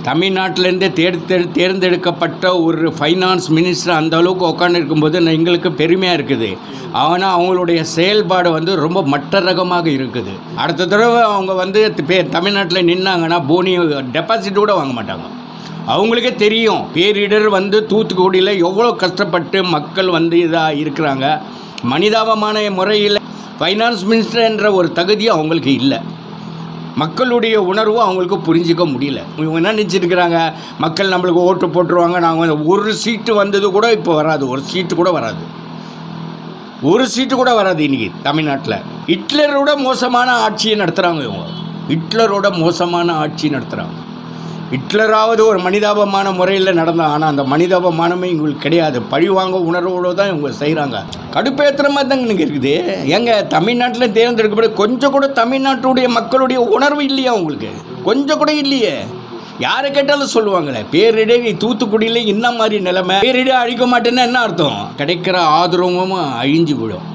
தமிழ்நாட்டிலேருந்தே தேர்ந்தெடுக்கப்பட்ட ஒரு finance minister அந்த அளவுக்கு உட்காந்துருக்கும்போது எங்களுக்கு பெருமையாக இருக்குது. ஆனால் அவங்களுடைய செயல்பாடு வந்து ரொம்ப மட்ட ரகமாக இருக்குது. அடுத்த தடவை அவங்க வந்து தமிழ்நாட்டில் நின்னாங்கன்னா போனி டெபாசிட் கூட வாங்க மாட்டாங்க. அவங்களுக்கே தெரியும் பேரிடர் வந்து தூத்துக்குடியில் எவ்வளோ கஷ்டப்பட்டு மக்கள் வந்து இதாக இருக்கிறாங்க. மனிதாபமான முறையில் ஃபைனான்ஸ் மினிஸ்டர் என்ற ஒரு தகுதி அவங்களுக்கு இல்லை. மக்களுடைய உணர்வு அவங்களுக்கு புரிஞ்சிக்க முடியல. இவங்க என்ன நினச்சிருக்கிறாங்க, மக்கள் நம்மளுக்கு ஓட்டு போட்டுருவாங்க, நாங்கள் ஒரு சீட்டு வந்தது கூட இப்போ வராது, ஒரு சீட்டு கூட வராது, ஒரு சீட்டு கூட வராது. இன்றைக்கி தமிழ்நாட்டில் ஹிட்லரோட மோசமான ஆட்சியை நடத்துகிறாங்க இவங்க. ஹிட்லரோட மோசமான ஆட்சி நடத்துகிறாங்க. ஹிட்லராவது ஒரு மனிதாபமான முறையில் நடந்தால், ஆனால் அந்த மனிதாபமானமே இவங்களுக்கு கிடையாது. பழிவாங்க உணர்வோடு தான் இவங்க செய்கிறாங்க. கடுப்பேற்றுற மாதிரி தாங்க எனக்கு இருக்குது. எங்கள் தமிழ்நாட்டில் தேர்ந்தெடுக்கப்பட கொஞ்சம் கூட தமிழ்நாட்டுடைய மக்களுடைய உணர்வு இல்லையா உங்களுக்கு? கொஞ்சம் கூட இல்லையே. யாரை கேட்டாலும் சொல்லுவாங்களே பேரிடர் தூத்துக்குடியில் இன்ன மாதிரி நிலைமை. பேரிடர் அழிக்க மாட்டேன்னா என்ன அர்த்தம்? கிடைக்கிற ஆதரவும் அழிஞ்சு விடும்.